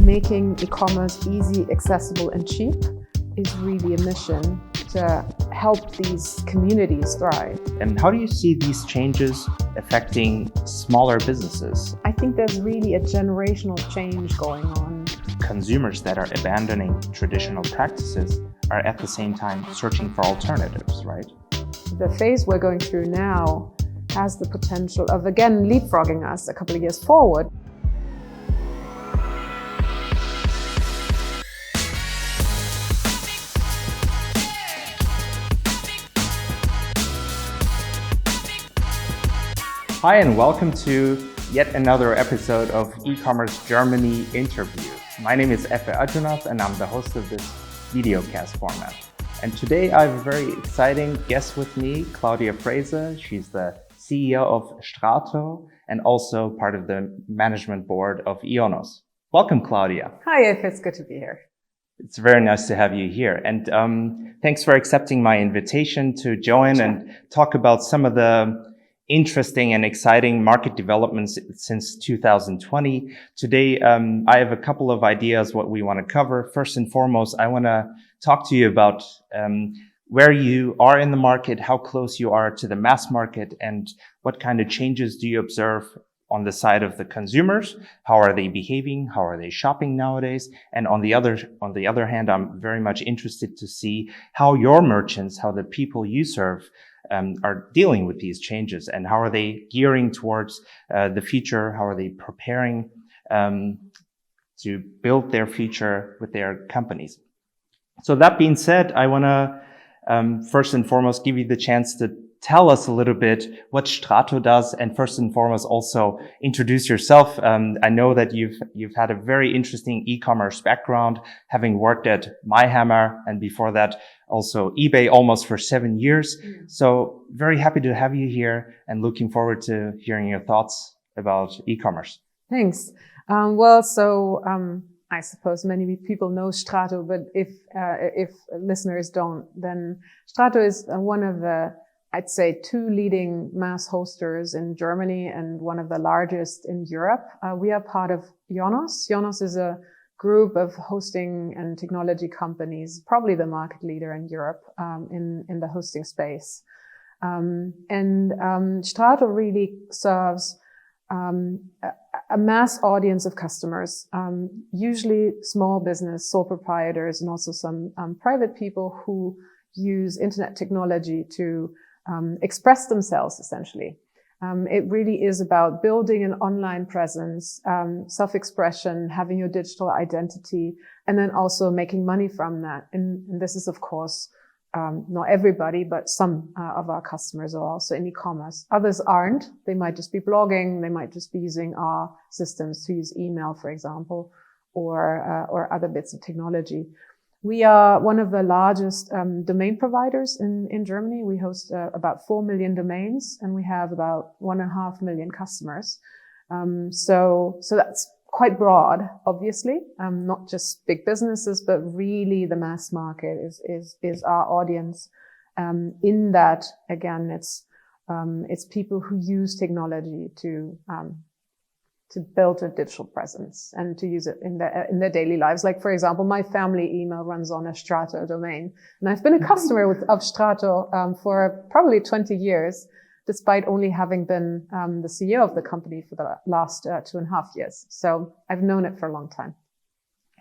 making e-commerce easy, accessible and cheap is really a mission to help these communities thrive. And how do you see these changes affecting smaller businesses? I think there's really a generational change going on. Consumers that are abandoning traditional practices are at the same time searching for alternatives, right? The phase we're going through now has the potential of, again, leapfrogging us a couple of years forward. Hi, and welcome to yet another episode of E-Commerce Germany Interview. My name is Efe von Thenen, and I'm the host of this videocast format. And today I have a very exciting guest with me, Claudia Frese. She's the CEO of STRATO and also part of the management board of IONOS. Welcome, Claudia. Hi, Efe. It's good to be here. It's very nice to have you here. And thanks for accepting my invitation to join and talk about some of the interesting and exciting market developments since 2020. Today, I have a couple of ideas what we want to cover. First and foremost, I want to talk to you about where you are in the market, how close you are to the mass market, and what kind of changes do you observe on the side of the consumers? How are they behaving? How are they shopping nowadays? And on the other hand, I'm very much interested to see how your merchants, how the people you serve, are dealing with these changes, and how are they gearing towards the future? How are they preparing to build their future with their companies? So that being said, I want to first and foremost give you the chance to tell us a little bit what STRATO does, and first and foremost also introduce yourself. I know that you've had a very interesting e-commerce background, having worked at MyHammer and before that also eBay almost for 7 years. So very happy to have you here and looking forward to hearing your thoughts about e-commerce. Thanks. I suppose many people know STRATO, but if listeners don't, then STRATO is one of the, I'd say, two leading mass hosters in Germany and one of the largest in Europe. We are part of IONOS. IONOS is a group of hosting and technology companies, probably the market leader in Europe in the hosting space. STRATO really serves a mass audience of customers, usually small business, sole proprietors, and also some private people who use internet technology to express themselves, essentially. It really is about building an online presence, self-expression, having your digital identity, and then also making money from that. And this is, of course, not everybody, but some of our customers are also in e-commerce. Others aren't. They might just be blogging. They might just be using our systems to use email, for example, or other bits of technology. We are one of the largest domain providers in Germany. We host about 4 million domains, and we have about 1.5 million customers. So that's quite broad, obviously, not just big businesses, but really the mass market is our audience. In that, again, it's people who use technology to build a digital presence and to use it in their daily lives. Like, for example, my family email runs on a STRATO domain, and I've been a customer of STRATO for probably 20 years, despite only having been the CEO of the company for the last 2.5 years. So I've known it for a long time.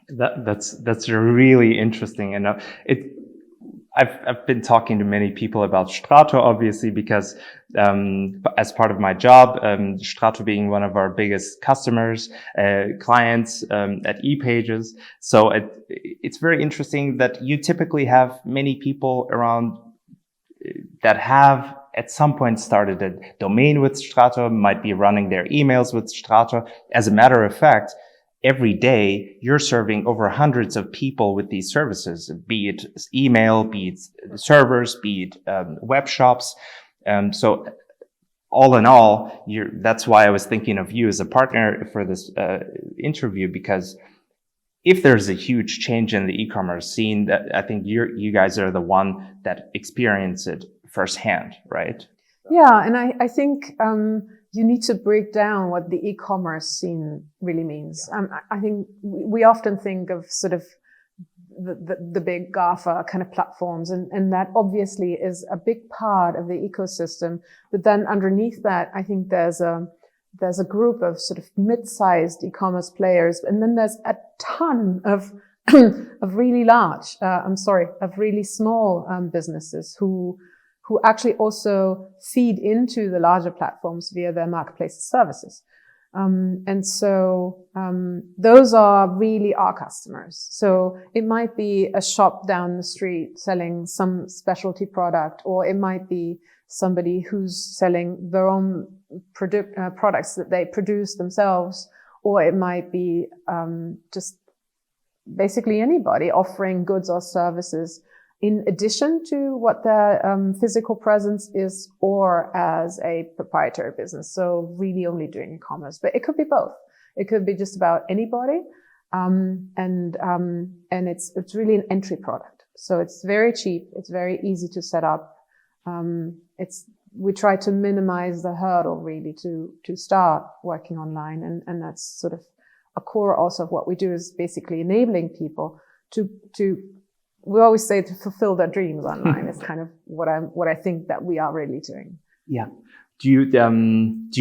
That's really interesting, and I've been talking to many people about STRATO, obviously, because as part of my job, STRATO being one of our biggest customers, clients at ePages. So it's very interesting that you typically have many people around that have at some point started a domain with STRATO, might be running their emails with STRATO. As a matter of fact, every day you're serving over hundreds of people with these services, be it email, be it servers, be it web shops. So all in all, that's why I was thinking of you as a partner for this interview, because if there's a huge change in the e-commerce scene, that I think you guys are the one that experience it firsthand, right? Yeah, and I think you need to break down what the e-commerce scene really means. I think we often think of sort of the big GAFA kind of platforms, and that obviously is a big part of the ecosystem. But then underneath that, I think there's a group of sort of mid-sized e-commerce players, and then there's a ton of really small businesses who actually also feed into the larger platforms via their marketplace services. Those are really our customers. So it might be a shop down the street selling some specialty product, or it might be somebody who's selling their own products that they produce themselves, or it might be just basically anybody offering goods or services in addition to what their physical presence is, or as a proprietary business. So really only doing e-commerce, but it could be both. It could be just about anybody, and it's really an entry product. So it's very cheap. It's very easy to set up. We try to minimize the hurdle really to start working online, and that's sort of a core also of what we do, is basically enabling people to we always say to fulfill their dreams online. It's kind of what I think that we are really doing. Yeah. Do you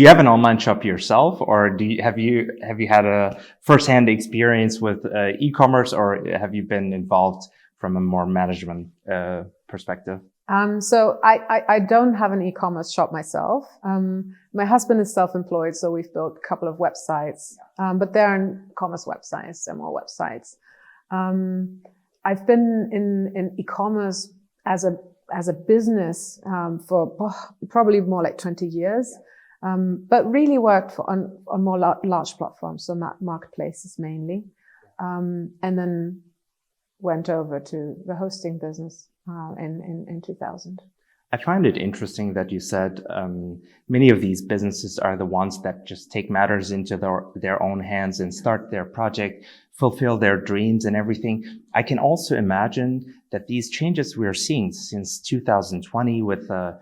have an online shop yourself, or have you had a first-hand experience with e-commerce, or have you been involved from a more management perspective? So I don't have an e-commerce shop myself. My husband is self-employed, so we've built a couple of websites, but they're e-commerce websites, they're more websites. I've been in e-commerce as a business for probably more like 20 years, but really worked on more large platforms, so marketplaces mainly, and then went over to the hosting business in 2000. I find it interesting that you said many of these businesses are the ones that just take matters into their own hands and start their project, fulfill their dreams and everything. I can also imagine that these changes we are seeing since 2020 with the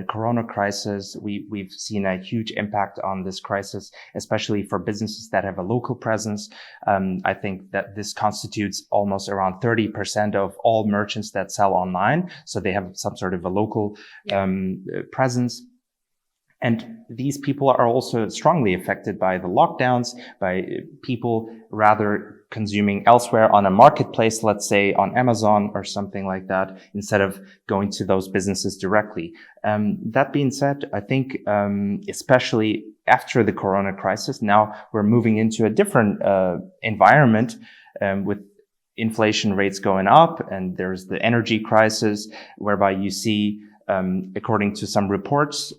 Corona crisis, we've seen a huge impact on this crisis, especially for businesses that have a local presence. I think that this constitutes almost around 30% of all merchants that sell online. So they have some sort of a local presence. And these people are also strongly affected by the lockdowns, by people rather consuming elsewhere on a marketplace, let's say on Amazon or something like that, instead of going to those businesses directly. That being said, I think especially after the Corona crisis, now we're moving into a different environment with inflation rates going up, and there's the energy crisis, whereby you see according to some reports,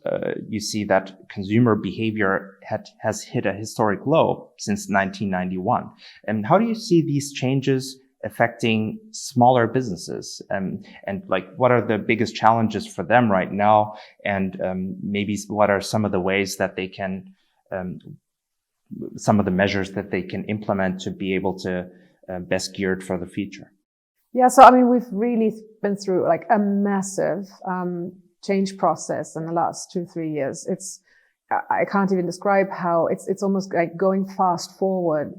you see that consumer behavior has hit a historic low since 1991. And how do you see these changes affecting smaller businesses? And like, what are the biggest challenges for them right now? And maybe what are some of the ways that they can, some of the measures that they can implement to be able to best geared for the future? Yeah, so I mean, we've really been through like a massive change process in the last 2-3 years. I can't even describe how it's almost like going fast forward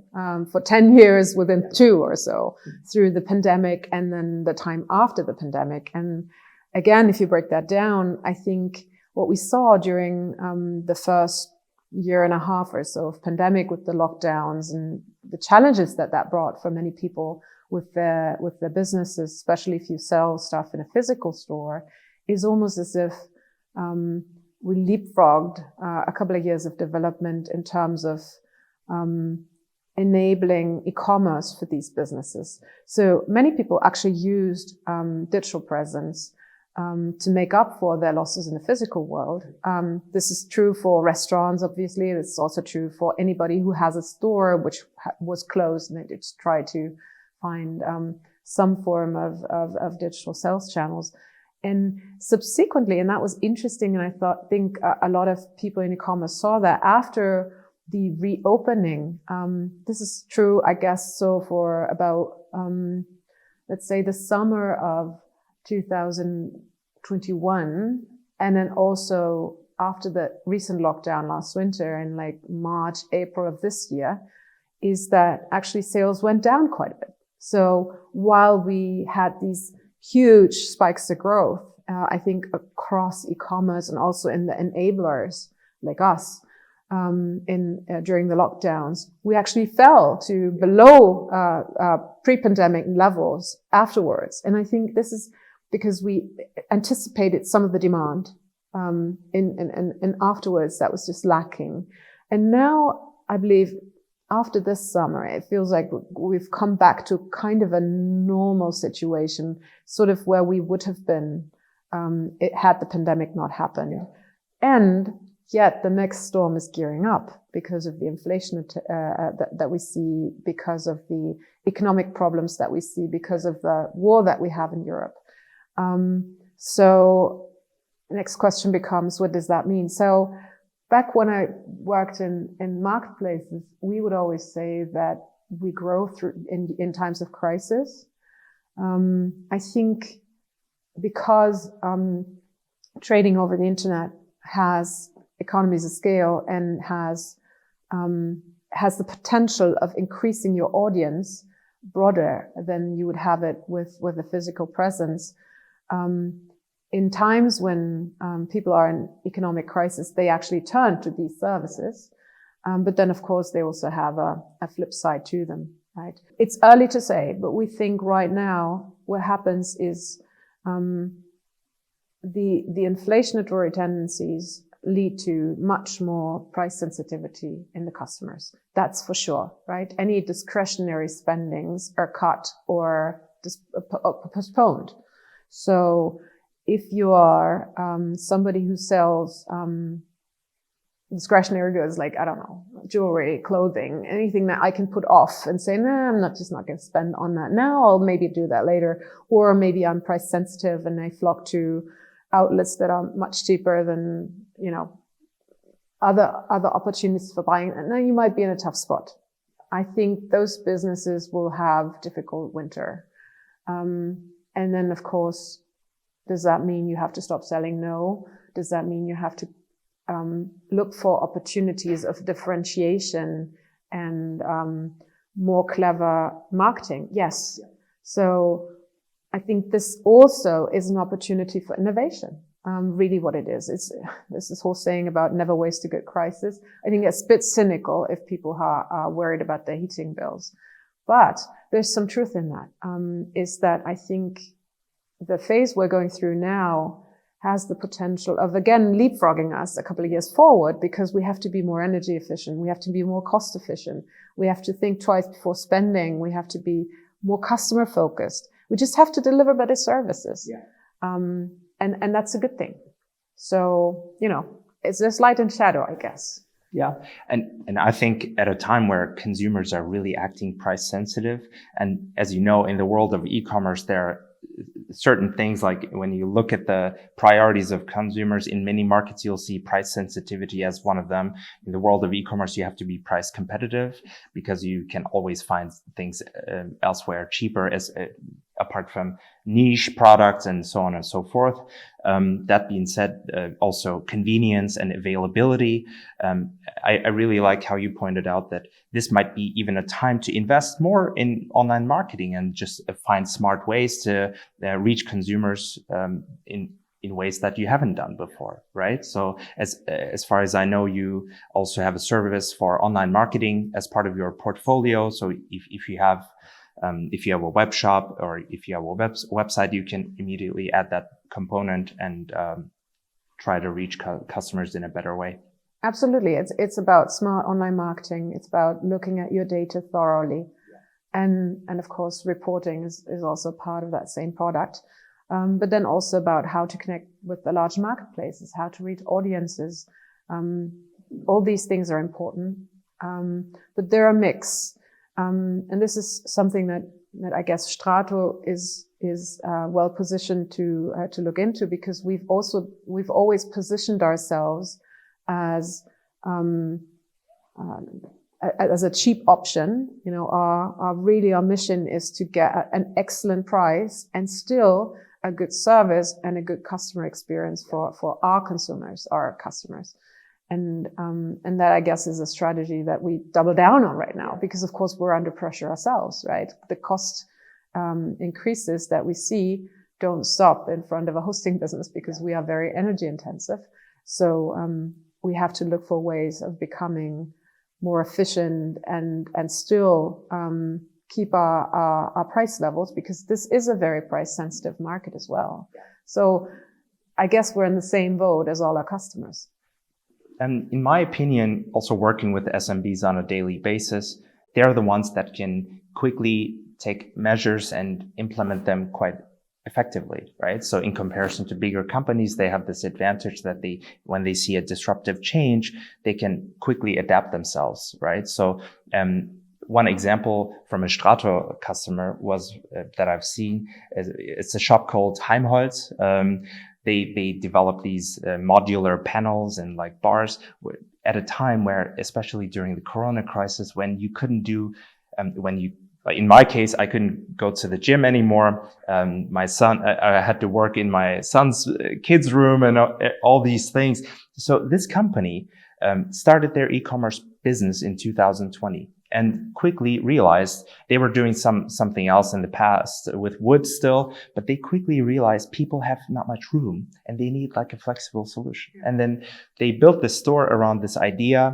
for 10 years within 2 or so, through the pandemic and then the time after the pandemic. And again, if you break that down, I think what we saw during the first year and a half or so of pandemic, with the lockdowns and the challenges that brought for many people with their businesses, especially if you sell stuff in a physical store, is almost as if we leapfrogged a couple of years of development in terms of enabling e-commerce for these businesses. So many people actually used digital presence to make up for their losses in the physical world. This is true for restaurants, obviously. This is also true for anybody who has a store which was closed, and they just try to find some form of digital sales channels. And subsequently, and that was interesting, and I think a lot of people in e-commerce saw that after the reopening. This is true, I guess, so for about, let's say, the summer of 2021, and then also after the recent lockdown last winter in like March, April of this year is that actually sales went down quite a bit. So while we had these huge spikes of growth, I think across e-commerce and also in the enablers like us, during the lockdowns, we actually fell to below pre-pandemic levels afterwards. And I think this is because we anticipated some of the demand, and afterwards that was just lacking. And now I believe after this summer, it feels like we've come back to kind of a normal situation, sort of where we would have been, it had the pandemic not happened. And yet the next storm is gearing up because of the inflation that we see, because of the economic problems that we see, because of the war that we have in Europe. So the next question becomes, what does that mean? So back when I worked in marketplaces, we would always say that we grow through in times of crisis. I think because trading over the internet has economies of scale and has the potential of increasing your audience broader than you would have it with a physical presence. In times when people are in economic crisis, they actually turn to these services. But then, of course, they also have a flip side to them, right? It's early to say, but we think right now what happens is the inflationary tendencies lead to much more price sensitivity in the customers. That's for sure, right? Any discretionary spendings are cut or postponed. So if you are somebody who sells discretionary goods like, I don't know, jewelry, clothing, anything that I can put off and say, nah, I'm not going to spend on that now. I'll maybe do that later. Or maybe I'm price sensitive and I flock to outlets that are much cheaper than, other opportunities for buying. And now you might be in a tough spot. I think those businesses will have difficult winter. And then, of course, does that mean you have to stop selling? No. Does that mean you have to look for opportunities of differentiation and more clever marketing? Yes. So I think this also is an opportunity for innovation. Really what it is. It's this whole saying about never waste a good crisis. I think it's a bit cynical if people are worried about their heating bills. But there's some truth in that, is that I think the phase we're going through now has the potential of, again, leapfrogging us a couple of years forward, because we have to be more energy efficient. We have to be more cost efficient. We have to think twice before spending. We have to be more customer focused. We just have to deliver better services. Yeah. And that's a good thing. So, it's this light and shadow, I guess. Yeah. And I think at a time where consumers are really acting price sensitive, and as you know, in the world of e-commerce, there are certain things, like when you look at the priorities of consumers in many markets, you'll see price sensitivity as one of them. In the world of e-commerce, you have to be price competitive because you can always find things elsewhere cheaper, apart from niche products and so on and so forth. That being said, also convenience and availability. I really like how you pointed out that this might be even a time to invest more in online marketing and just find smart ways to reach consumers in ways that you haven't done before, right? So as far as I know, you also have a service for online marketing as part of your portfolio. So if you have a web shop or if you have a website, you can immediately add that component and try to reach customers in a better way. Absolutely. It's about smart online marketing. It's about looking at your data thoroughly. And of course, reporting is also part of that same product. But then also about how to connect with the large marketplaces, how to reach audiences. All these things are important. But they're a mix. And this is something that I guess STRATO is well positioned to look into, because we've always positioned ourselves as a cheap option. Our mission is to get an excellent price and still a good service and a good customer experience for our consumers, our customers. And that, I guess, is a strategy that we double down on right now, because of course we're under pressure ourselves, right? The cost increases that we see don't stop in front of a hosting business, because we are very energy intensive. So we have to look for ways of becoming more efficient and still keep our price levels, because this is a very price sensitive market as well. So I guess we're in the same boat as all our customers. And in my opinion, also working with SMBs on a daily basis, they're the ones that can quickly take measures and implement them quite effectively, right? So in comparison to bigger companies, they have this advantage that when they see a disruptive change, they can quickly adapt themselves, right? So, one example from a STRATO customer was that I've seen, it's a shop called Heimholz. They develop these modular panels and like bars at a time where, especially during the Corona crisis, when you couldn't do, in my case, I couldn't go to the gym anymore. My son, I had to work in my son's kids' room and all these things. So this company started their e-commerce business in 2020 and quickly realized they were doing something else in the past with wood still, but they quickly realized people have not much room and they need like a flexible solution. And then they built the store around this idea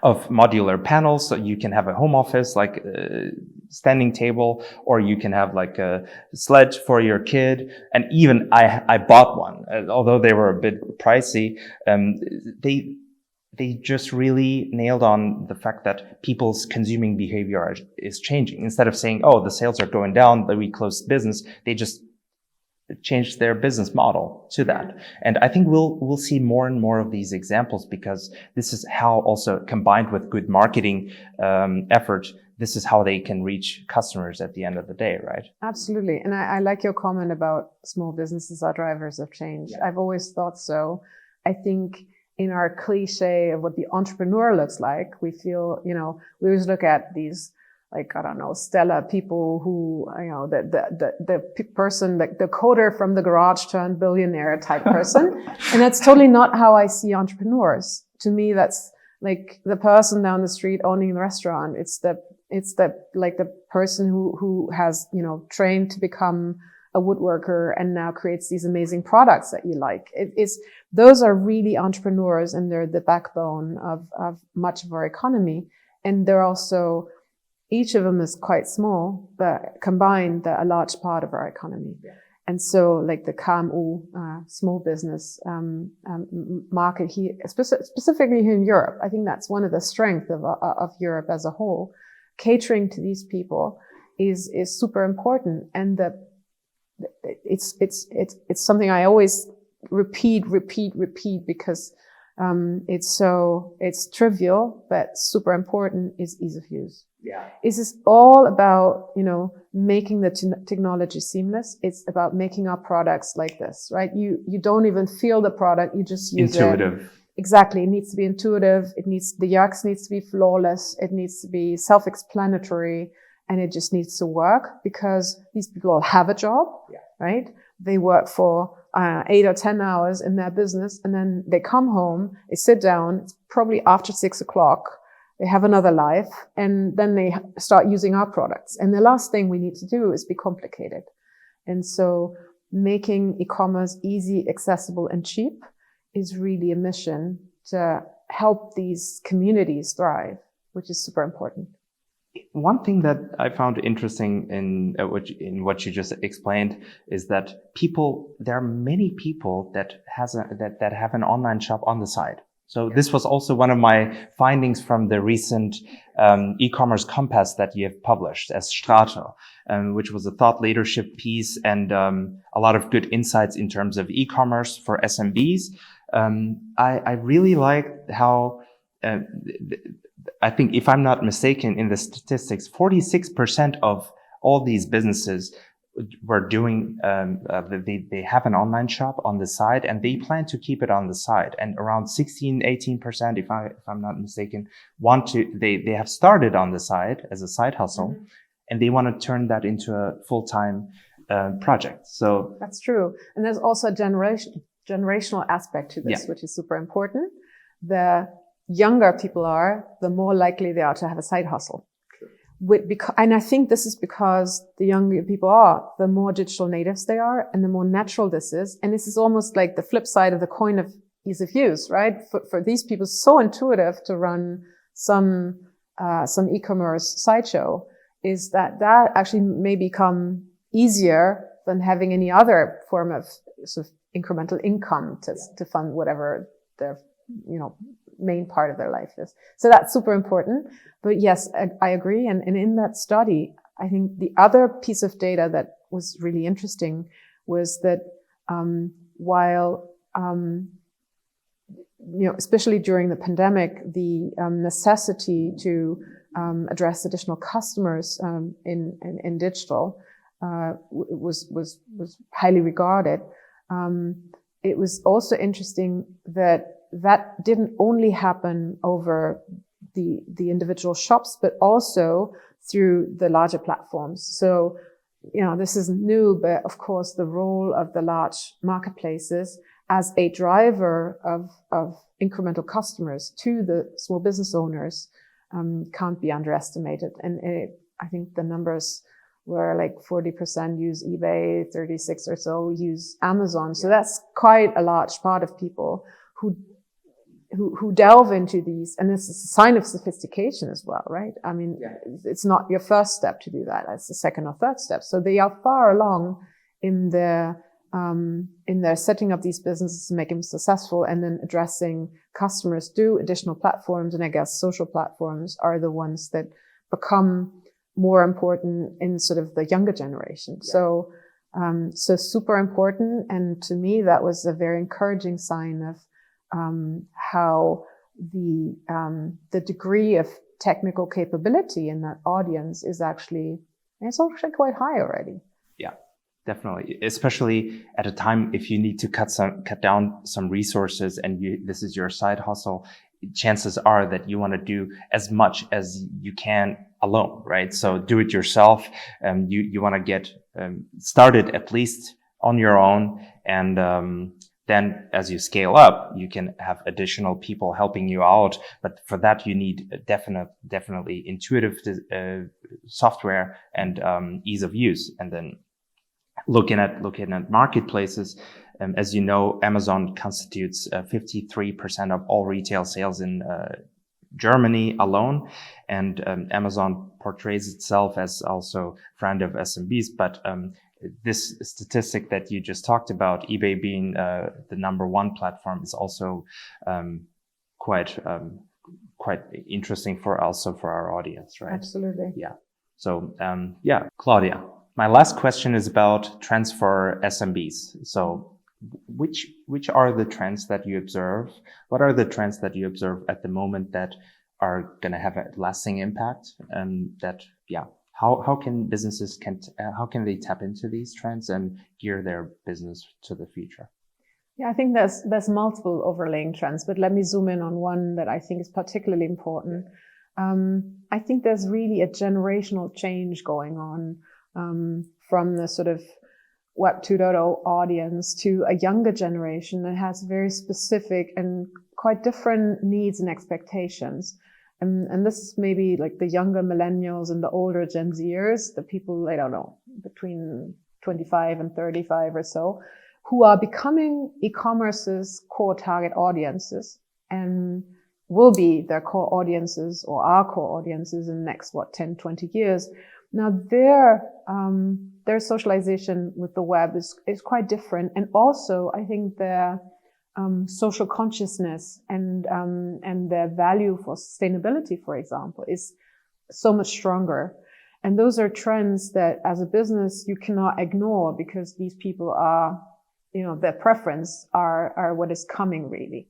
of modular panels. So you can have a home office, like a standing table, or you can have like a sledge for your kid. And even I bought one, although they were a bit pricey. They just really nailed on the fact that people's consuming behavior is changing. Instead of saying, oh, the sales are going down, that we closed business, they just changed their business model to that. And I think we'll see more and more of these examples, because this is how, also combined with good marketing effort, this is how they can reach customers at the end of the day, right? Absolutely. And I like your comment about small businesses are drivers of change. Yeah. I've always thought so. I think in our cliche of what the entrepreneur looks like, we feel, we always look at these, like, I don't know, stellar people who, the person, like the coder from the garage turned billionaire type person. And that's totally not how I see entrepreneurs. To me, that's like the person down the street owning the restaurant. It's the person who has, trained to become a woodworker and now creates these amazing products that you like. Those are really entrepreneurs, and they're the backbone of much of our economy. And they're also, each of them is quite small, but combined, they're a large part of our economy. Yeah. And so, like the KMU, small business market here, specifically here in Europe, I think that's one of the strengths of Europe as a whole. Catering to these people is super important, and it's something I always repeat because it's trivial but super important, is ease of use. Yeah. This is all about, making the technology seamless. It's about making our products like this, right? You don't even feel the product, you just use intuitive. It. Exactly. It needs to be intuitive. The UX needs to be flawless. It needs to be self-explanatory, and it just needs to work, because these people all have a job, yeah, right? They work for 8 or 10 hours in their business, and then they come home, they sit down, it's probably after 6 o'clock, they have another life, and then they start using our products. And the last thing we need to do is be complicated. And so making e-commerce easy, accessible, and cheap is really a mission to help these communities thrive, which is super important. One thing that I found interesting in what you just explained is that there are many people that have an online shop on the side. So this was also one of my findings from the recent e-commerce compass that you have published as STRATO, which was a thought leadership piece and a lot of good insights in terms of e-commerce for SMBs. I really liked how I think, if I'm not mistaken, in the statistics, 46% of all these businesses were doing, they have an online shop on the side, and they plan to keep it on the side. And around 18%, if I'm not mistaken, they have started on the side as a side hustle, mm-hmm, and they want to turn that into a full-time project. So that's true. And there's also a generational aspect to this, which is super important. The younger people are, the more likely they are to have a side hustle. And I think this is because the younger people are, the more digital natives they are, and the more natural this is. And this is almost like the flip side of the coin of ease of use, right? For these people, it's so intuitive to run some e-commerce sideshow, is that actually may become easier than having any other form of sort of incremental income to fund whatever their, main part of their life is. So that's super important. But yes, I agree. And in that study, I think the other piece of data that was really interesting was that, while, especially during the pandemic, the necessity to address additional customers in digital was highly regarded. It was also interesting that didn't only happen over the individual shops, but also through the larger platforms. So, this isn't new, but of course the role of the large marketplaces as a driver of incremental customers to the small business owners can't be underestimated. And I think the numbers were like 40% use eBay, 36 or so use Amazon. So that's quite a large part of people who delve into these. And this is a sign of sophistication as well, right? I mean, it's not your first step to do that. It's the second or third step. So they are far along in their setting up these businesses and making them successful, and then addressing customers through additional platforms. And I guess social platforms are the ones that become more important in sort of the younger generation. Yeah. So super important. And to me, that was a very encouraging sign of how the degree of technical capability in that audience is actually quite high already. Yeah, definitely. Especially at a time if you need to cut down some resources and this is your side hustle, chances are that you want to do as much as you can alone, right? So do it yourself. You want to get started at least on your own, and then as you scale up, you can have additional people helping you out. But for that, you need definitely intuitive software and ease of use. And then looking at marketplaces, as you know, Amazon constitutes 53% of all retail sales in Germany alone. And Amazon portrays itself as also friend of SMBs, but this statistic that you just talked about, eBay being the number one platform, is also quite interesting for our audience, right? Absolutely. Yeah. So Claudia, my last question is about trends for SMBs. So which are the trends that you observe? What are the trends that you observe at the moment that are going to have a lasting impact? And how can businesses how can they tap into these trends and gear their business to the future? Yeah, I think there's multiple overlaying trends, but let me zoom in on one that I think is particularly important. I think there's really a generational change going on from the sort of Web 2.0 audience to a younger generation that has very specific and quite different needs and expectations. And this is maybe like the younger millennials and the older Gen Zers, the people, I don't know, between 25 and 35 or so, who are becoming e-commerce's core target audiences and will be their core audiences or our core audiences in the next, 10, 20 years. Now their socialization with the web is quite different. And also I think their social consciousness and their value for sustainability, for example, is so much stronger. And those are trends that as a business you cannot ignore, because these people are, their preference are what is coming really.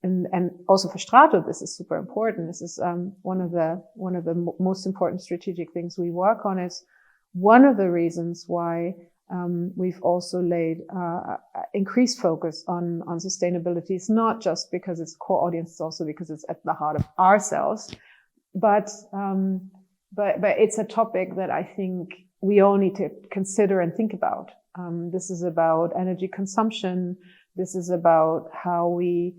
And also for STRATO, this is super important. This is one of the most important strategic things we work on. Is one of the reasons why we've also laid increased focus on sustainability. It's not just because it's a core audience, it's also because it's at the heart of ourselves. But it's a topic that I think we all need to consider and think about. This is about energy consumption. This is about how we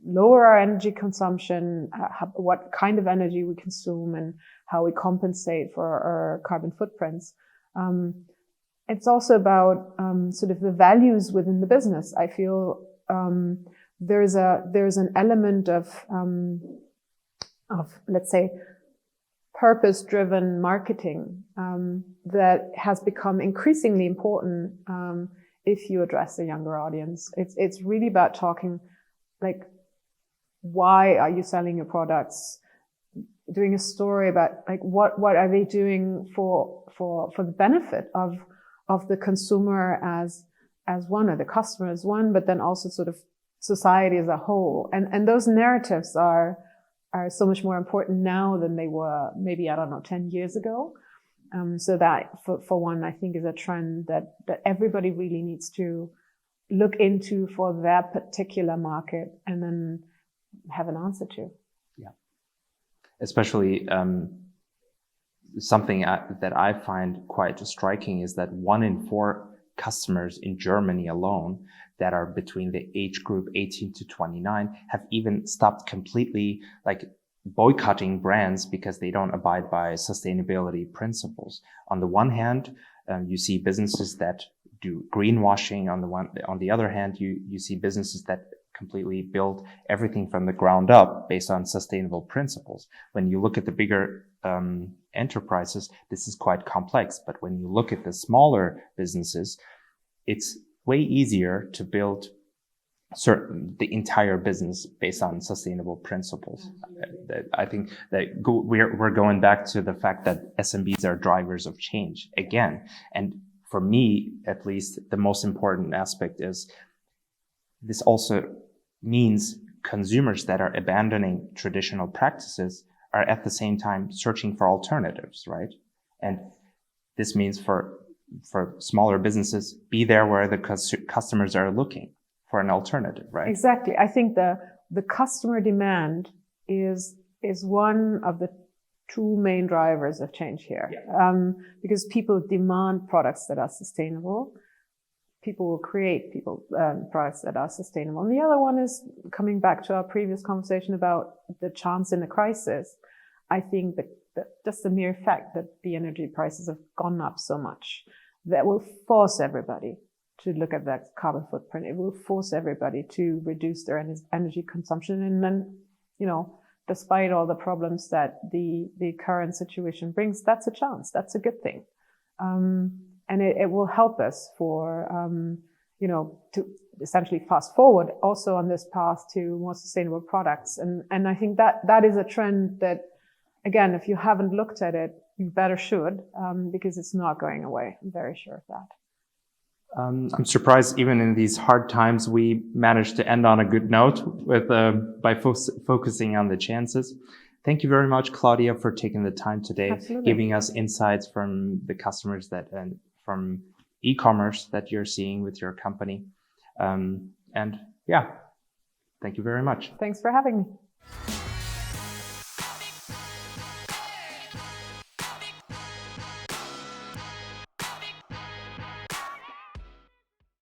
lower our energy consumption, what kind of energy we consume, and how we compensate for our carbon footprints. It's also about sort of the values within the business. I feel there's an element of let's say purpose-driven marketing that has become increasingly important if you address a younger audience. It's really about talking like, why are you selling your products? Doing a story about like what are they doing for the benefit of the consumer as one, or the customer as one, but then also sort of society as a whole. And those narratives are so much more important now than they were maybe, 10 years ago. So that for one, I think is a trend that everybody really needs to look into for their particular market and then have an answer to. Yeah. Especially, something that I find quite striking is that 1 in 4 customers in Germany alone that are between the age group 18 to 29 have even stopped completely, like boycotting brands because they don't abide by sustainability principles. On the one hand, you see businesses that do greenwashing. On the other hand, you see businesses that completely build everything from the ground up based on sustainable principles. When you look at the bigger enterprises, this is quite complex. But when you look at the smaller businesses, it's way easier to build the entire business based on sustainable principles. I think that we're going back to the fact that SMBs are drivers of change again. And for me, at least, the most important aspect is this also means consumers that are abandoning traditional practices are at the same time searching for alternatives, right? And this means for smaller businesses, be there where the customers are looking for an alternative, right? Exactly. I think the customer demand is one of the 2 main drivers of change here. Yeah. Because people demand products that are sustainable. People will create products that are sustainable. And the other one is coming back to our previous conversation about the chance in a crisis. I think that just the mere fact that the energy prices have gone up so much, that will force everybody to look at that carbon footprint. It will force everybody to reduce their energy consumption. And then, despite all the problems that the current situation brings, that's a chance. That's a good thing. And it will help us to essentially fast forward also on this path to more sustainable products. And I think that is a trend that, again, if you haven't looked at it, you better should, because it's not going away. I'm very sure of that. I'm surprised even in these hard times, we managed to end on a good note by focusing on the chances. Thank you very much, Claudia, for taking the time today, Absolutely. Giving us insights from the customers and from e-commerce that you're seeing with your company. And yeah, thank you very much. Thanks for having me.